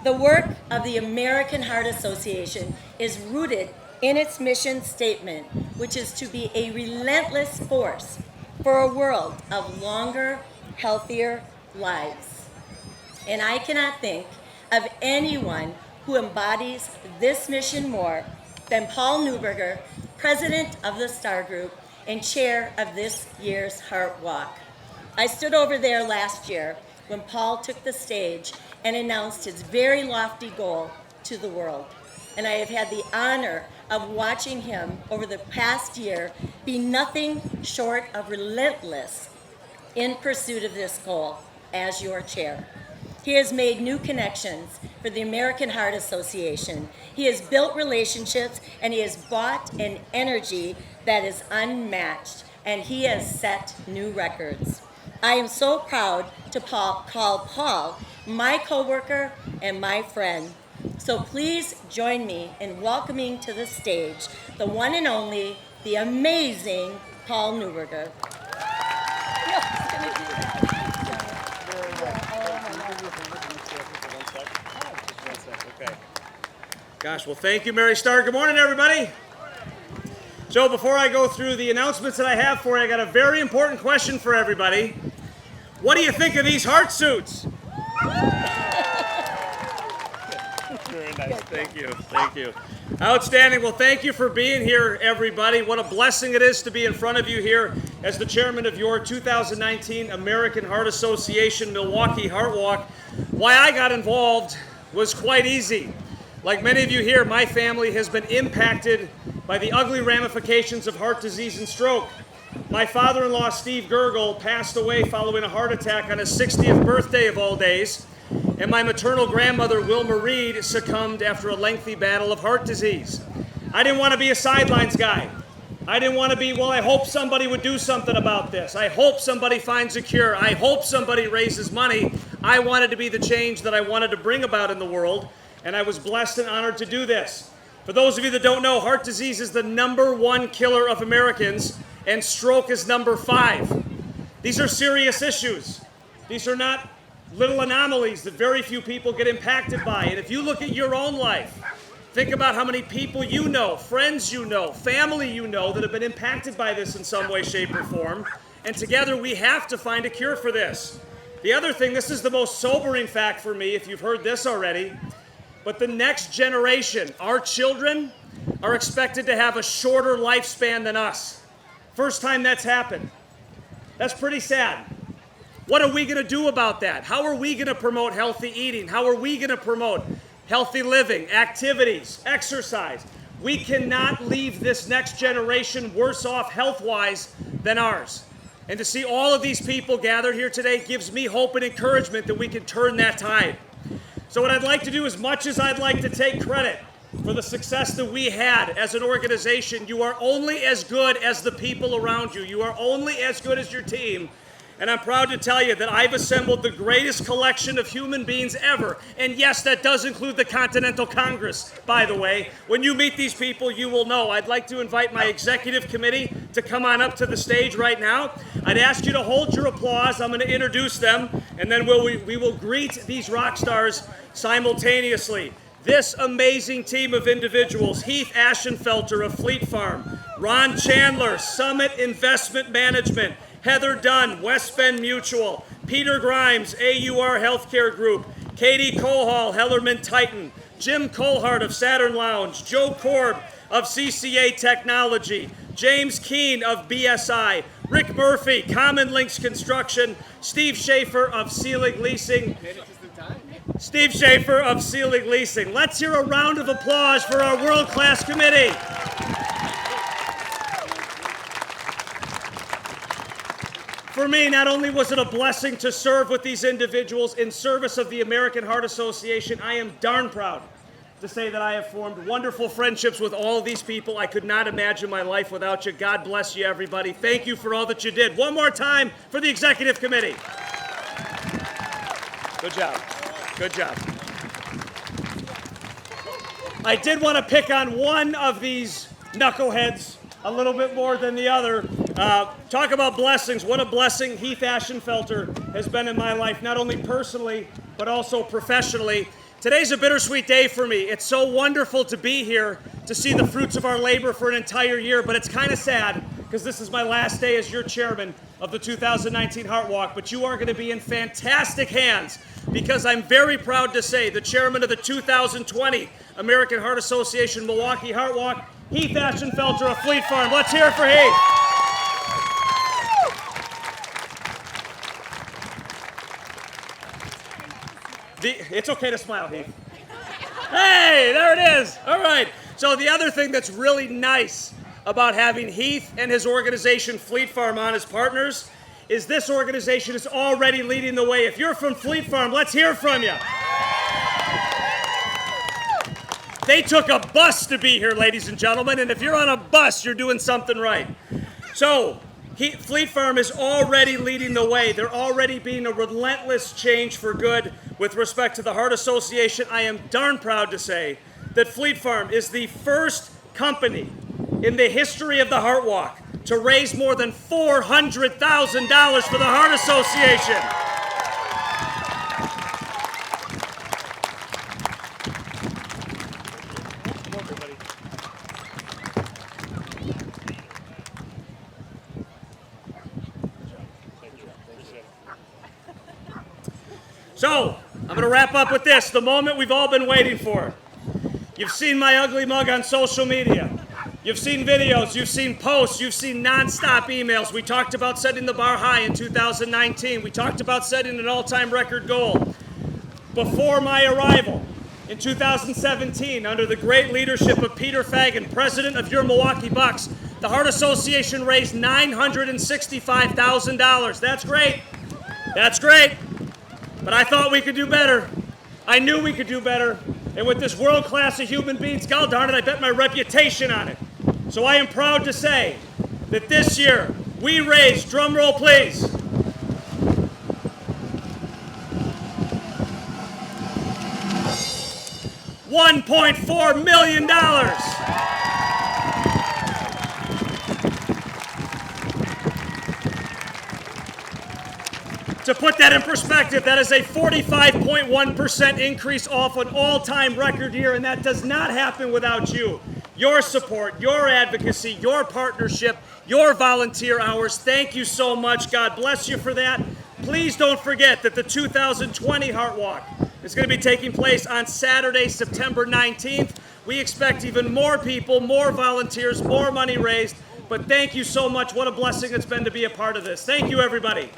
The work of the American Heart Association is rooted in its mission statement, which is to be a relentless force for a world of longer, healthier lives. And I cannot think of anyone who embodies this mission more than Paul Neuberger, president of the Star Group and chair of this year's Heart Walk. I stood over there last year when Paul took the stage and announced his very lofty goal to the world. And I have had the honor of watching him over the past year be nothing short of relentless in pursuit of this goal as your chair. He has made new connections for the American Heart Association. He has built relationships, and he has brought an energy that is unmatched, and he has set new records. I am so proud to call Paul my coworker and my friend. So please join me in welcoming to the stage the one and only, the amazing Paul Neuberger. Gosh, well, thank you, Mary Starr. Good morning, everybody. So before I go through the announcements that I have for you, I got a very important question for everybody. What do you think of these heart suits? Very nice. Thank you. Thank you. Outstanding. Well, thank you for being here, everybody. What a blessing it is to be in front of you here as the chairman of your 2019 American Heart Association Milwaukee Heart Walk. Why I got involved was quite easy. Like many of you here, my family has been impacted by the ugly ramifications of heart disease and stroke. My father-in-law, Steve Gergel, passed away following a heart attack on his 60th birthday of all days. And my maternal grandmother, Wilma Reed, succumbed after a lengthy battle of heart disease. I didn't want to be a sidelines guy. I didn't want to be, well, I hope somebody would do something about this. I hope somebody finds a cure. I hope somebody raises money. I wanted to be the change that I wanted to bring about in the world, and I was blessed and honored to do this. For those of you that don't know, heart disease is the #1 killer of Americans, and stroke is #5. These are serious issues. These are not little anomalies that very few people get impacted by. And if you look at your own life, think about how many people you know, friends you know, family you know that have been impacted by this in some way, shape, or form. And together we have to find a cure for this. The other thing, this is the most sobering fact for me, if you've heard this already, but the next generation, our children, are expected to have a shorter lifespan than us. First time that's happened. That's pretty sad. What are we going to do about that? How are we going to promote healthy eating? How are we going to promote healthy living, activities, exercise? We cannot leave this next generation worse off health-wise than ours. And to see all of these people gathered here today gives me hope and encouragement that we can turn that tide. So what I'd like to do, as much as I'd like to take credit for the success that we had as an organization, you are only as good as the people around you. You are only as good as your team. And I'm proud to tell you that I've assembled the greatest collection of human beings ever. And yes, that does include the Continental Congress, by the way. When you meet these people, you will know. I'd like to invite my executive committee to come on up to the stage right now. I'd ask you to hold your applause. I'm going to introduce them, and then we will greet these rock stars simultaneously. This amazing team of individuals: Heath Ashenfelter of Fleet Farm, Ron Chandler, Summit Investment Management, Heather Dunn, West Bend Mutual, Peter Grimes, AUR Healthcare Group, Katie Cohall, Hellerman Titan, Jim Colhart of Saturn Lounge, Joe Korb of CCA Technology, James Keene of BSI, Rick Murphy, Common Links Construction, Steve Schaefer of Seelig Leasing. Steve Schaefer of Seelig Leasing. Let's hear a round of applause for our world-class committee. For me, not only was it a blessing to serve with these individuals in service of the American Heart Association, I am darn proud to say that I have formed wonderful friendships with all of these people. I could not imagine my life without you. God bless you, everybody. Thank you for all that you did. One more time for the executive committee. Good job. Good job. I did want to pick on one of these knuckleheads a little bit more than the other. Talk about blessings. What a blessing Heath Ashenfelter has been in my life, not only personally, but also professionally. Today's a bittersweet day for me. It's so wonderful to be here to see the fruits of our labor for an entire year, but it's kind of sad because this is my last day as your chairman of the 2019 Heart Walk, but you are going to be in fantastic hands because I'm very proud to say the chairman of the 2020 American Heart Association Milwaukee Heart Walk, Heath Ashenfelter of Fleet Farm. Let's hear it for Heath. It's okay to smile, Heath. Hey, there it is. All right. So the other thing that's really nice about having Heath and his organization Fleet Farm on as partners is this organization is already leading the way. If you're from Fleet Farm, let's hear from you. They took a bus to be here, ladies and gentlemen, and if you're on a bus, you're doing something right. So Fleet Farm is already leading the way. They're already being a relentless change for good with respect to the Heart Association. I am darn proud to say that Fleet Farm is the first company in the history of the Heart Walk to raise more than $400,000 for the Heart Association. So, I'm going to wrap up with this, the moment we've all been waiting for. You've seen my ugly mug on social media. You've seen videos, you've seen posts, you've seen nonstop emails. We talked about setting the bar high in 2019. We talked about setting an all-time record goal. Before my arrival in 2017, under the great leadership of Peter Fagan, president of your Milwaukee Bucks, the Heart Association raised $965,000. That's great. That's great. But I thought we could do better. I knew we could do better. And with this world class of human beings, God darn it, I bet my reputation on it. So I am proud to say that this year we raised, drum roll please, $1.4 million. To put that in perspective, that is a 45.1% increase off an all-time record year, and that does not happen without you. Your support, your advocacy, your partnership, your volunteer hours. Thank you so much. God bless you for that. Please don't forget that the 2020 Heart Walk is going to be taking place on Saturday, September 19th. We expect even more people, more volunteers, more money raised. But thank you so much. What a blessing it's been to be a part of this. Thank you, everybody.